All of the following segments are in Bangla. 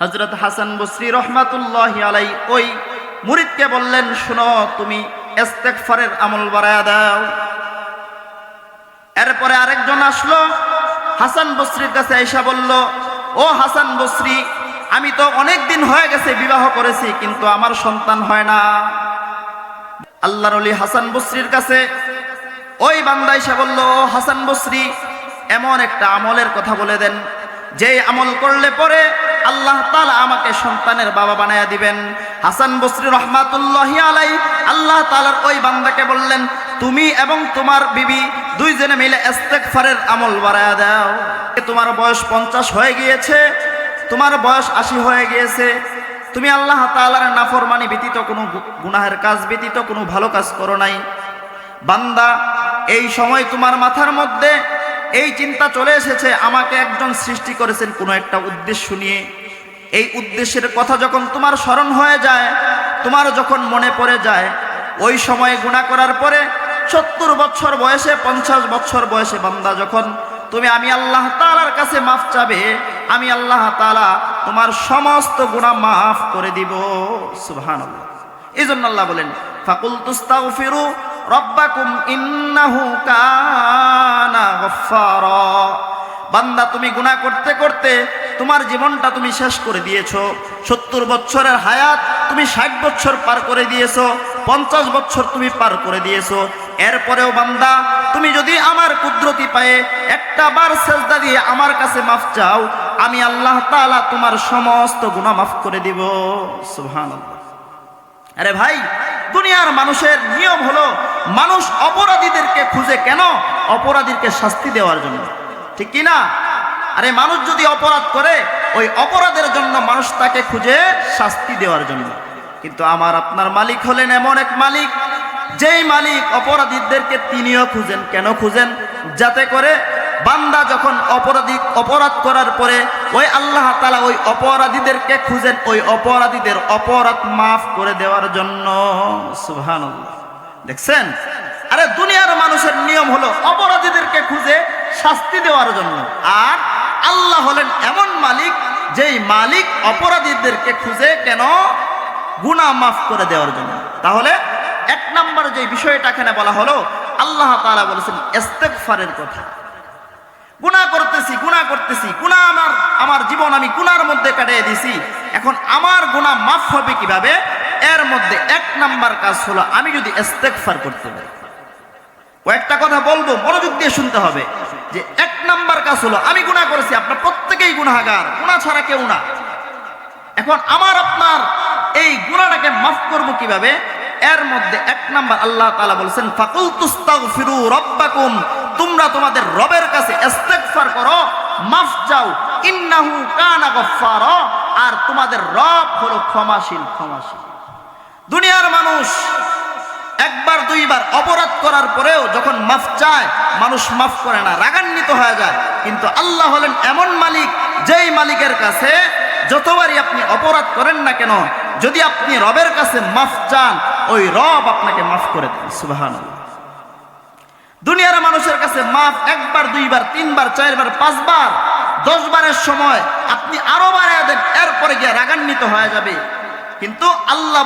হযরত হাসান বসরি রহমাতুল্লাহি আলাইহি ওই মুরিদকে বললেন, শোনো, তুমি ইস্তেগফারের আমল বাড়ায়া দাও। এরপরে আরেকজন আসলো, হাসান বসরির কাছে এসে বলল, ও হাসান বসরি, আমি তো অনেক দিন হয়ে গেছে বিবাহ করেছি, কিন্তু আমার সন্তান হয় না। আল্লাহর ওলি হাসান বসরির কাছে ওই বান্দা এসে বলল, ও হাসান বসরি, এমন একটা আমলের কথা বলে দেন যে আমল করলে পরে আল্লাহ তাআলা আমাকে সন্তানের বাবা বানায়া দিবেন। হাসান বসরি রহমাতুল্লাহি আলাইহি আল্লাহ তাআলার ওই বান্দাকে বললেন, তুমি এবং তোমার বিবি দুইজনে মিলে ইস্তেগফারের আমল বাড়ায়া দাও। তোমার বয়স 50 হয়ে গিয়েছে, তোমার বয়স 80 হয়ে গিয়েছে, তুমি আল্লাহ তাআলার নাফরমানি ব্যতীত কোনো গুনাহের কাজ ব্যতীত কোনো ভালো কাজ করো নাই। বান্দা, এই সময় তোমার মাথার মধ্যে এই চিন্তা চলে এসেছে, আমাকে একজন সৃষ্টি করেছেন কোনো একটা উদ্দেশ্য নিয়ে। এই উদ্দেশ্যের কথা যখন তোমার স্মরণ হয়ে যায়, তোমার যখন মনে পড়ে যায়, ওই সময় গুনাহ করার পরে 70 বছর বয়সে, 50 বছর বয়সে বান্দা যখন তুমি আমি আল্লাহ তাআলার কাছে মাফ চাবে, আমি আল্লাহ তাআলা তোমার সমস্ত গুনাহ মাফ করে দিব। সুবহানাল্লাহ। এইজন্য আল্লাহ বলেন, ফাকুলতুস্তাগফিরু রব্বাকুম ইন্নাহু কানা গফফারা। বান্দা, তুমি গুনাহ করতে করতে তোমার জীবনটা তুমি শেষ করে দিয়েছো। 70 বছরের হায়াত তুমি 60 বছর পার করে দিয়েছো, 50 বছর তুমি পার করে দিয়েছো। এরপরেও বান্দা, তুমি যদি আমার কুদরতি পায়ে একটা বার সেজদা দিয়ে আমার কাছে মাফ চাও, আমি আল্লাহ তাআলা তোমার সমস্ত গুনাহ মাফ করে দিব। সুবহানাল্লাহ। আরে ভাই, দুনিয়ার মানুষের নিয়ম হলো মানুষ অপরাধীদেরকে খুঁজে কেন? অপরাধীকে শাস্তি দেওয়ার জন্য, ঠিক কি না? আরে মানুষ যদি অপরাধ করে, ওই অপরাধের জন্য মানুষ তাকে খুঁজে শাস্তি দেওয়ার জন্য। কিন্তু আমার আপনার মালিক হলেন এমন এক মালিক, যেই মালিক অপরাধীদেরকে তিনিও খুঁজেন। কেন খুঁজেন? যাতে করে বান্দা যখন অপরাধ করার পরে ওই আল্লাহ তাআলা ওই অপরাধীদেরকে খুঁজেন, ওই অপরাধীদের অপরাধ মাফ করে দেওয়ার জন্য। সুবহানাল্লাহ। দেখছেন? আরে দুনিয়ার মানুষের নিয়ম হলো অপরাধীদেরকে খুঁজে শাস্তি দেওয়ার জন্য, আর আল্লাহ হলেন এমন মালিক, যেই মালিক অপরাধীদেরকে খুঁজে কেন? গুনাহ মাফ করে দেওয়ার জন্য। তাহলে এক নম্বর যে বিষয়টা এখানে বলা হলো, আল্লাহ তাআলা বলেছেন ইস্তেগফারের কথা। গুনাহ করতেছি, গুনাহ আমার জীবন আমি গুনার মধ্যে কাটিয়ে দিছি, এখন আমার গুনাহ মাফ হবে কিভাবে? এর মধ্যে এক নাম্বার কাজ হলো আমি যদি ইস্তেগফার করতে পারি। কয়েকটা কথা বলবো, মনোযোগ দিয়ে শুনতে হবে। যে এক নাম্বার কাজ হলো আমি গুনাহ করেছি, আপনার প্রত্যেকেই গুনাহগার, গুনাহ ছাড়া কেউ না। এখন আমার আপনার এই গুনাহটাকে মাফ করব কিভাবে? এর মধ্যে এক নাম্বার আল্লাহ তাআলা বলেছেন, ফাকুলতুস্তাগফিরু রব্বাকুম, তোমরা তোমাদের রবের কাছে ইস্তেগফার করো, মাফ চাও, ইন্নাহু কানা গফফারা, আর তোমাদের রব হলো ক্ষমাশীল। দুনিয়ার মানুষ একবার দুইবার অপরাধ করার পরেও যখন মাফ চায়, মানুষ মাফ করে না, রাগান্বিত হয়ে যায়। কিন্তু আল্লাহ হলেন এমন মালিক, যেই মালিকের কাছে যতবারই আপনি অপরাধ করেন না কেন, যদি আপনি রবের কাছে মাফ চান, ওই রব আপনাকে মাফ করে দেন। সুবহানাল্লাহ। দুনিয়ার মানুষের কাছে মাফ একবার দুইবার তিনবার চারবার পাঁচবার 10 বারের সময় আপনি আরো বাড়ায় দেন, এরপরে গিয়ে রাগান্বিত হয়ে যাবে। কিন্তু আল্লাহ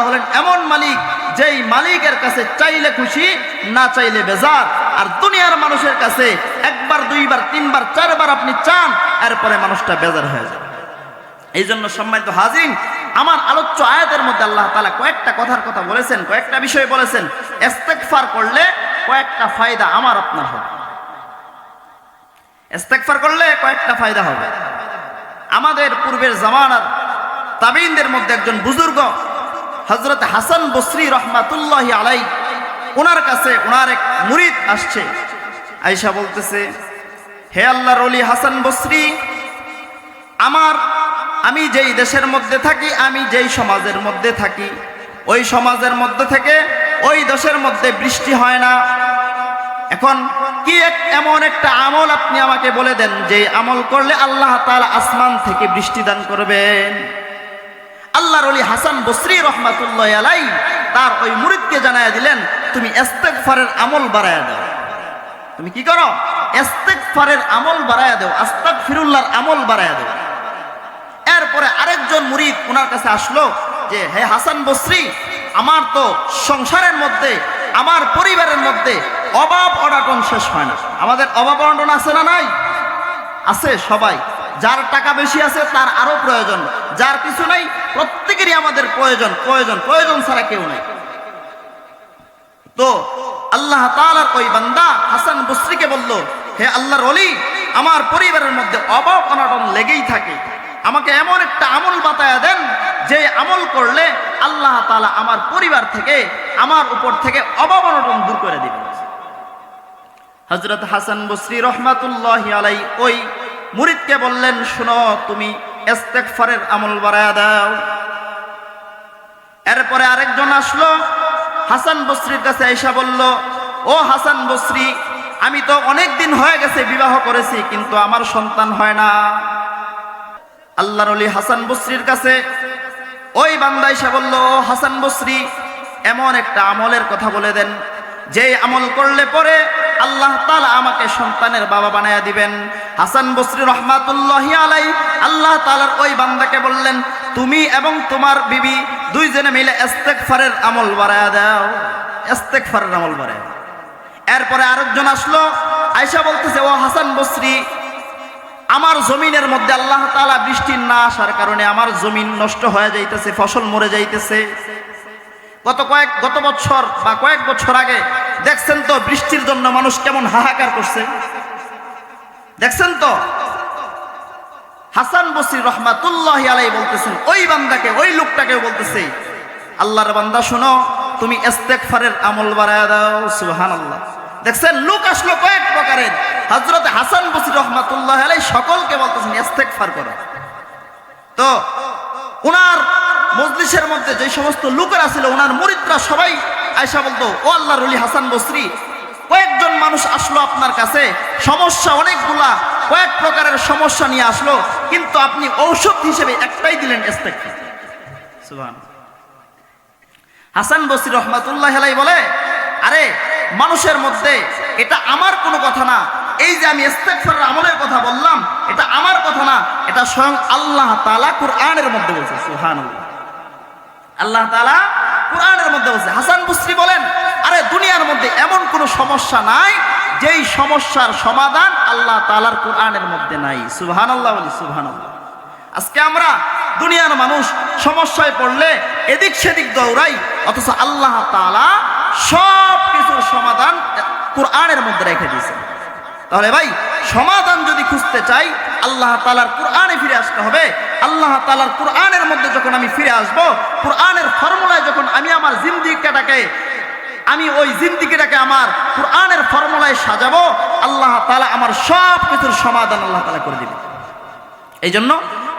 হলেন এমন মালিক, যেই মালিকের কাছে চাইলে খুশি, না চাইলে বেজার। আর দুনিয়ার মানুষের কাছে একবার দুইবার তিনবার চারবার আপনি চান, এরপরে মানুষটা বেজার হয়ে যায়। এই জন্য সম্মানিত হাজিরিন, আমার আলোচ্য আয়াতের মধ্যে আল্লাহ তাআলা কয়েকটা কথার কথা বলেছেন, কয়েকটা বিষয় বলেছেন। ইস্তেগফার করলে কয়েকটা ফায়দা আমার আপনার হবে। ইস্তেগফার করলে কয়েকটা ফায়দা হবে। আমাদের পূর্বের জামানার তাবিঈনদের মধ্যে একজন বুজুর্গ হযরত হাসান বসরি রহমাতুল্লাহি আলাইহি, ওনার কাছে ওনার এক মুরিদ আসছে, আয়েশা বলতেছে, হে আল্লাহর ওলি হাসান বসরি, আমি যেই দেশের মধ্যে থাকি, আমি যেই সমাজের মধ্যে থাকি, ওই সমাজের মধ্যে থেকে ওই দেশের মধ্যে বৃষ্টি হয় না। এখন কি এমন একটা আমল আপনি আমাকে বলে দেন, যে আমল করলে আল্লাহ তাআলা আসমান থেকে বৃষ্টি দান করবেন। আল্লাহর ওলি হাসান বসরি রহমাতুল্লাহি আলাইহি তার ওই মুরিদকে জানায়া দিলেন, তুমি ইস্তেগফারের আমল বাড়ায়া দাও। তুমি কি করো? ইস্তেগফারের আমল বাড়ায়া দাও, আস্তাগফিরুল্লাহর আমল বাড়ায়া দাও। এরপরে মুরিদ ওনার কাছে আসলো যে হে হাসান বসরি, আমার তো সংসারের মধ্যে, আমার পরিবারের মধ্যে অভাব অনাটন শেষ হয় না। আমাদের অভাব অনাটন আছে না নাই? আছে সবাই। যার টাকা বেশি আছে তার আরো প্রয়োজন, যার কিছু নাই প্রত্যেকেরই আমাদের প্রয়োজন, প্রয়োজন প্রয়োজন ছাড়া কেউ নাই। তো আল্লাহ তাআলার ওই বান্দা হাসান বসরিকে বলল, হে আল্লাহর ওলি, আমার পরিবারের মধ্যে অভাব অনাটন লেগেই থাকে, আমাকে এমন একটা আমল বাতায়া দেন যে আমল করলে আল্লাহ তাআলা আমার পরিবার থেকে, আমার উপর থেকে অভাব অনাটন দূর করে দিবেন। হযরত হাসান বসরি রহমাতুল্লাহি আলাইহি ওই মুরিদকে বললেন, শুনো, তুমি ইস্তেগফারের আমল বাড়ায়া দাও। এরপরে আরেকজন আসলো, হাসান বসরির কাছে এসে বলল, ও হাসান বসরি, আমি তো অনেক দিন হয়ে গেছে বিবাহ করেছি, কিন্তু আমার সন্তান হয় না। আল্লাহর ওলি হাসান বসরির কাছে ওই বান্দা এসে বলল, ও হাসান বসরি, এমন একটা আমলের কথা বলে দেন যে আমল করলে পরে আল্লাহ তাআলা আমাকে সন্তানের বাবা বানায়া দিবেন। হাসান বসরি রহমাতুল্লাহি আলাইহি আল্লাহ তাআলার ওই বান্দাকে বললেন, তুমি এবং তোমার বিবি দুইজনে মিলে ইস্তেগফারের আমল বাড়ায়া দাও, ইস্তেগফারের আমল বাড়ায়া। এরপরে আরেকজন আসলো, আয়েশা বলতেছে, ও হাসান বসরি, আমার জমিনের মধ্যে আল্লাহ তাআলা বৃষ্টি না আসার কারণে আমার জমিন নষ্ট হয়ে যাইতেছে, ফসল মরে যাইতেছে। গত বছর বা কয়েক বছর আগে দেখছেন তো বৃষ্টির জন্য মানুষ কেমন হাহাকার করছে, দেখছেন তো। হাসান বসরি রহমাতুল্লাহি আলাইহি বলতেছেন, ওই বান্দাকে, ওই লোকটাকে বলতেছে, আল্লাহর বান্দা শোনো, তুমি ইস্তেগফারের আমল বাড়ায়া দাও। সুবহানাল্লাহ। দেখছেন, লোক আসলো কয়েক প্রকারের। হযরত হাসান বসরি রহমাতুল্লাহি আলাইহি সকলকে বলতেছেন ইস্তেগফার করো। তো ওনার মজলিসের মধ্যে যে সমস্ত লোকেরা ছিল, ওনার মুরিদরা সবাই আয়েশা বলতো, ও আল্লাহর ওলি হাসান বসরি, কয়েকজন মানুষ আসলো আপনার কাছে, সমস্যা অনেকগুলা, কয়েক প্রকারের সমস্যা নিয়ে আসলো, কিন্তু আপনি ঔষধ হিসেবে একটাই দিলেন, ইস্তেগফার। সুবহানাল্লাহ। হাসান বসরি রহমাতুল্লাহি আলাইহি বলে, আরে মানুষের মধ্যে এটা আমার কোনো কথা না, এই যে আমি ইস্তেগফারের আমলের কথা বললাম, এটা আমার কথা না, এটা স্বয়ং আল্লাহ তাআলা কুরআনের মধ্যে বলছে। সুবহানাল্লাহ। আল্লাহ তাআলা কুরআনের মধ্যে বলছে। হাসান বসরি বলেন, আরে দুনিয়ার মধ্যে এমন কোনো সমস্যা নাই যেই সমস্যার সমাধান আল্লাহ তাআলার কুরআনের মধ্যে নাই। সুবহানাল্লাহ বলি, সুবহানাল্লাহ। আজকে আমরা দুনিয়ার মানুষ সমস্যায় পড়লে এদিক সেদিক দৌড়াই, অথচ আল্লাহ তাআলা সব কিছুর সমাধান কুরআনের মধ্যে রেখে দিয়েছেন। তাহলে ভাই, সমাধান যদি খুঁজতে চাই আল্লাহ তাআলার কুরআনে ফিরে আসতে হবে। আল্লাহ তাআলার কুরআনের মধ্যে যখন আমি ফিরে আসব, কুরআনের ফর্মুলায় যখন আমি আমার ওই জিন্দেগিটাকে আমার কুরআনের ফর্মুলায় সাজাবো, আল্লাহ তাআলা আমার সব কিছুর সমাধান আল্লাহ তাআলা করে দিবেন। এই জন্য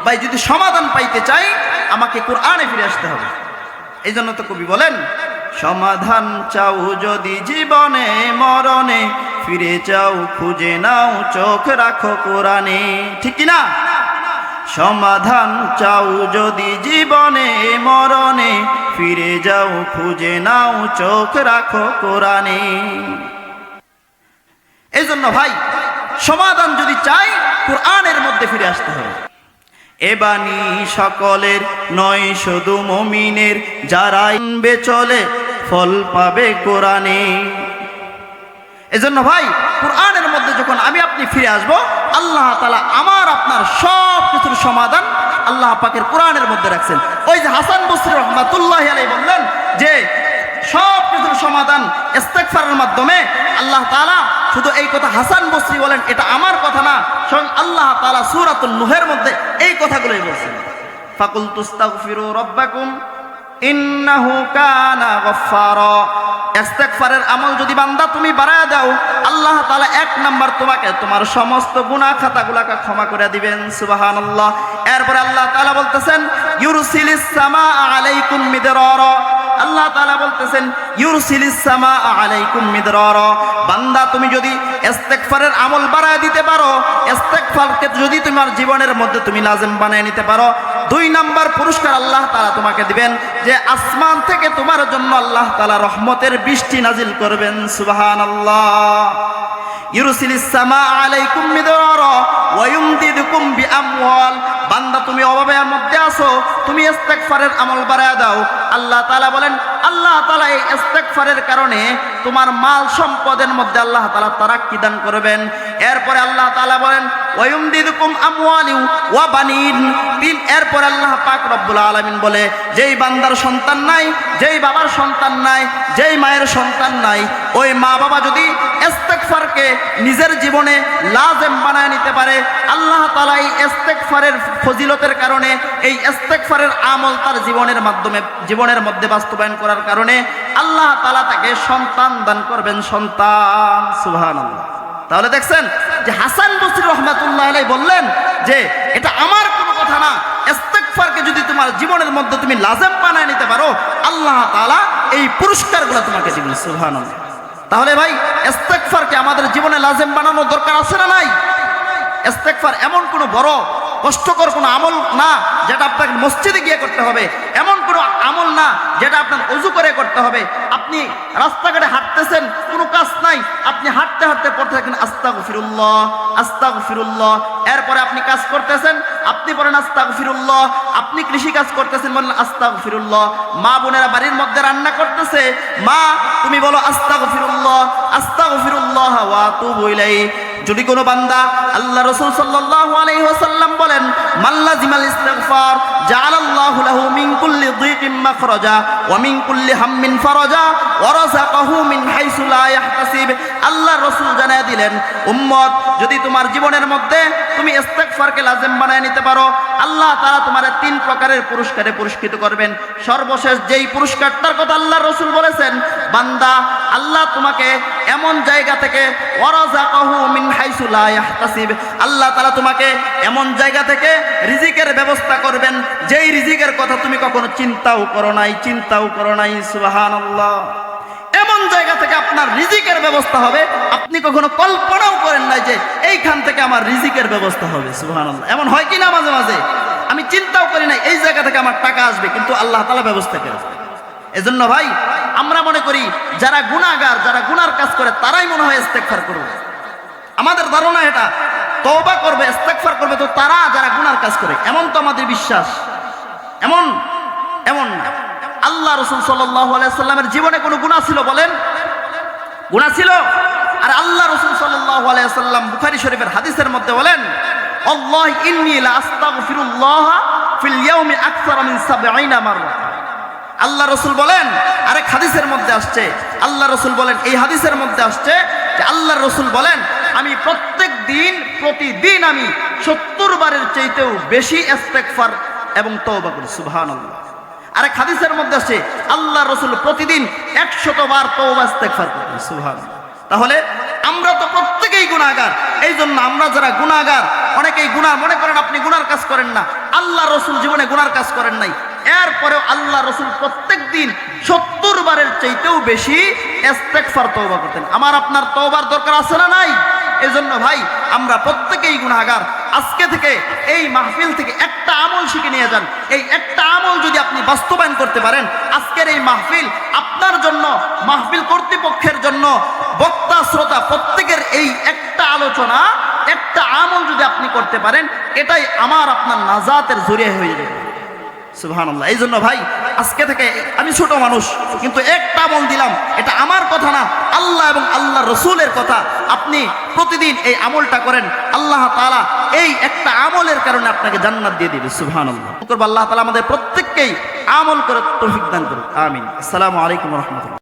ভাই, যদি সমাধান পাইতে চাই আমাকে কুরআনে ফিরে আসতে হবে। এই জন্য তো কবি বলেন, সমাধান চাও যদি জীবনে মরণে, ফিরে যাও খুঁজে নাও চোখ রাখো কোরআনে। ঠিক কি না? সমাধান চাও যদি জীবনে মরণে, ফিরে যাও খুঁজে নাও চোখ রাখো কোরআনে। এই জন্য ভাই, সমাধান যদি চাই কোরআনের মধ্যে ফিরে আসতে হবে। এ বাণী সকলের নয় শুধু মুমিনের, যারা ইনবে চলে ফল পাবে কোরআনে। এজন্য ভাই, কোরআনের মধ্যে যখন আমি আপনি ফিরে আসব, আল্লাহ তাআলা আমার আপনার সব কিছুর সমাধান আল্লাহ পাকের কোরআনের মধ্যে রাখছেন। ওই যে হাসান বসরি রহমাতুল্লাহি আলাইহি বললেন যে সব কিছুর সমাধান ইস্তেগফারের মাধ্যমে, আল্লাহ তাআলা শুধু এই কথা হাসান বসরি বলেন, এটা আমার কথা না, স্বয়ং আল্লাহ তাআলা সূরাতুন নূহের মধ্যে এই কথাগুলোই বলছেন। ফাকুলতু আস্তাগফিরু রাব্বাকুম ইন্নাহু কানা গফফারা। ইস্তেগফারের আমল যদি বান্দা তুমি বাড়ায়া দাও, আল্লাহ তাআলা এক নাম্বার তোমাকে তোমার সমস্ত গুনাহ খাতাগুলোকে ক্ষমা করে দিবেন। সুবহানাল্লাহ। এরপর আল্লাহ তাআলা বলতেছেন, ইউরসিলিস সামাআ আলাইকুম মিদরারা। আল্লাহ তাআলা বলতেছেন, ইউরসিলিস সামাআ আলাইকুম মিদরারা। বান্দা তুমি যদি ইস্তেগফারের আমল বাড়ায় দিতে পারো, ইস্তেগফারকে যদি তোমার জীবনের মধ্যে তুমি লাজিম বানায় নিতে পারো, 2 নাম্বার পুরস্কার আল্লাহ তাআলা তোমাকে দিবেন যে আসমান থেকে তোমার জন্য আল্লাহ তাআলা রহমতের বৃষ্টি নাজিল করবেন। সুবহানাল্লাহ। ইউরসিলিস সামাআ আলাইকুম মিদরারা ওয়া ইউমদিদুকুম বিআমওয়াল। বান্দা তুমি অভাবের মধ্যে আছো, তুমি ইস্তেগফারের আমল বাড়ায় দাও। আল্লাহ তাআলা বলেন, আল্লাহ তাআলা এই ইস্তেগফারের কারণে তোমার মাল সম্পদের মধ্যে আল্লাহ তাআলা তারাক্কি দান করবেন। এরপরে আল্লাহ তাআলা বলেন ওয়ায়ুমদিদুকুম আমওয়ালি ওয়া বানিন। এরপর আল্লাহ পাক রব্বুল আলামিন বলে, যেই বান্দার সন্তান নাই, যেই বাবার সন্তান নাই, যেই মায়ের সন্তান নাই, ওই মা বাবা যদি ইস্তেগফারকে নিজের জীবনে লাজেম বানায় নিতে পারে, আল্লাহ তাআলা এই ইস্তেগফারের ফজিলতের কারণে, এই ইস্তেগফারের আমল তার জীবনের মধ্যে বাস্তবায়ন করার কারণে আল্লাহ তাআলা তাকে সন্তান দান করবেন, সন্তান। সুবহানাল্লাহ। তাহলে দেখছেন যে হাসান বসরি রহমাতুল্লাহ আলাইহি বললেন যে এটা আমার কোনো কথা না, ইস্তেগফারকে যদি তোমার জীবনের মধ্যে তুমি লাজেম বানায় নিতে পারো, আল্লাহ তাআলা এই পুরস্কারগুলো তোমাকে দিবেন। সুবহানাল্লাহ। তাহলে ভাই ইস্তেগফারকে আমাদের জীবনে লাজেম বানানোর দরকার আছে না নাই? ইস্তেগফার এমন কোনো বড় কষ্টকর কোনো আমল না যেটা আপনাকে মসজিদে গিয়ে করতে হবে, এমন কোনো আমল না যেটা আপনার ওযু করে করতে হবে। আপনি রাস্তাঘাটে হাঁটতেছেন, কোনো কাজ নাই, আপনি হাঁটতে হাঁটতে পড়তে থাকেন আস্তাগফিরুল্লাহ আস্তাগফিরুল্লাহ। এরপরে আপনি কাজ করতেছেন, আপনি বলেন আস্তাগফিরুল্লাহ। আপনি কৃষি কাজ করতেছেন, বলেন আস্তাগফিরুল্লাহ। মা বোনেরা বাড়ির মধ্যে রান্না করতেছে, মা তুমি বলো আস্তাগফিরুল্লাহ আস্তাগফিরুল্লাহ ওয়া আতুবু ইলাইহি। যদি কোনো বান্দা, আল্লাহ রাসূল সাল্লাল্লাহু আলাইহি ওয়াসাল্লাম বলেন মাল্লাজিমাল ইস্তিগফার জাআলাল্লাহু লাহু মিন কুল্লি যিকিম মাখরাজা ওয়া মিন কুল্লি হাম্মিন ফারাজা ওয়া রাযাকাহু মিন হাইসু লা ইয়াহতাসিব। আল্লাহ রাসূল জানায় দিলেন, উম্মত যদি তোমার জীবনের মধ্যে তুমি ইস্তিগফারকে লাজেম বানায় নিতে পারো, আল্লাহ তাআলা তোমার 3 প্রকারের পুরস্কারে পুরস্কৃত করবেন। সর্বশেষ যেই পুরস্কারটার কথা আল্লাহ রাসূল বলেছেন, বান্দা আল্লাহ তোমাকে এমন জায়গা থেকে ওয়া রাযাকাহু মিন হাইসু লা ইয়াহতাসিব, আল্লাহ তাআলা তোমাকে এমন জায়গা থেকে রিজিকের ব্যবস্থা করবেন যেই রিজিকের কথা তুমি কখনো চিন্তাও করো নাই। সুবহানাল্লাহ। এমন জায়গা থেকে আপনার রিজিকের ব্যবস্থা হবে আপনি কখনো কল্পনাও করেন নাই যে এইখান থেকে আমার রিজিকের ব্যবস্থা হবে। সুবহানাল্লাহ। এমন হয় কি না মাঝে মাঝে? আমি চিন্তাও করি নাই এই জায়গা থেকে আমার টাকা আসবে, কিন্তু আল্লাহ তাআলা ব্যবস্থা করে। এজন্য ভাই আমরা মনে করি যারা গুনাহগার, যারা গুনার কাজ করে তারাই মনে হয় ইস্তেগফার করবে। আমাদের ধারণা এটা, তওবা করবে ইস্তেগফার করবে তো তারা যারা গুনার কাজ করে, এমন তো আমাদের বিশ্বাস। এমন না। আল্লাহ রাসূল সাল্লাল্লাহু আলাইহি সাল্লামের জীবনে কোনো গুনাহ ছিল বলেন? গুনাহ ছিল? আর আল্লাহ রাসূল সাল্লাল্লাহু আলাইহি সাল্লাম বুখারী শরীফের হাদিসের মধ্যে বলেন, আল্লাহি ইন্নী লা আস্তাগফিরুল্লাহ ফিল ইয়াউমি আকসারা মিন ৭০ মাররা। আল্লাহ রাসূল বলেন, আরেক হাদিসের মধ্যে আসছে, আল্লাহ রাসূল বলেন, এই হাদিসের মধ্যে আসছে যে আল্লাহ রাসূল বলেন, আমি প্রতিদিন আমি ৭০ বারের চাইতেও বেশি ইস্তেগফার এবং তওবা করি। সুবহানাল্লাহ। আরেক হাদিসের মধ্যে আছে আল্লাহ রাসূল প্রতিদিন ১০০ বার তওবা ইস্তেগফার করেন। সুবহানাল্লাহ। তাহলে আমরা তো প্রত্যেকেই গুনাহগার। এই জন্য আমরা যারা গুনাহগার, অনেকেই গুনাহ মনে করেন আপনি গুনার কাজ করেন না, আল্লাহ রাসূল জীবনে গুনার কাজ করেন নাই, এরপরেও আল্লাহ রাসূল প্রত্যেকদিন ৭০ বারের চাইতেও বেশি ইস্তেগফার তওবা করতেন। আমার আপনার তওবার দরকার আছে না নাই? এজন্য ভাই আমরা প্রত্যেকেই গুনাহগার। আজকে থেকে এই মাহফিল থেকে একটা আমল শিখে নিয়ে যান। এই একটা আমল যদি আপনি বাস্তবায়ন করতে পারেন, আজকের এই মাহফিল আপনার জন্য, মাহফিল কর্তৃপক্ষের জন্য, বক্তা শ্রোতা প্রত্যেকের এই একটা আলোচনা, একটা আমল যদি আপনি করতে পারেন, এটাই আমার আপনার নাজাতের জরিয়া হয়ে যাবে। সুবহানাল্লাহ। এই জন্য ভাই আজকে থেকে, আমি ছোট মানুষ কিন্তু একটা আমল দিলাম, এটা আমার কথা না, আল্লাহ এবং আল্লাহ রসুলের কথা। আপনি প্রতিদিন এই আমলটা করেন, আল্লাহ তাআলা এই একটা আমলের কারণে আপনাকে জান্নাত দিয়ে দিবে। সুবহানাল্লাহ। আল্লাহ তাআলা আমাদের প্রত্যেককেই আমল করে তৌফিক দান করুন। আমিন। আসসালামু আলাইকুম ওয়া রাহমাতুল্লাহ।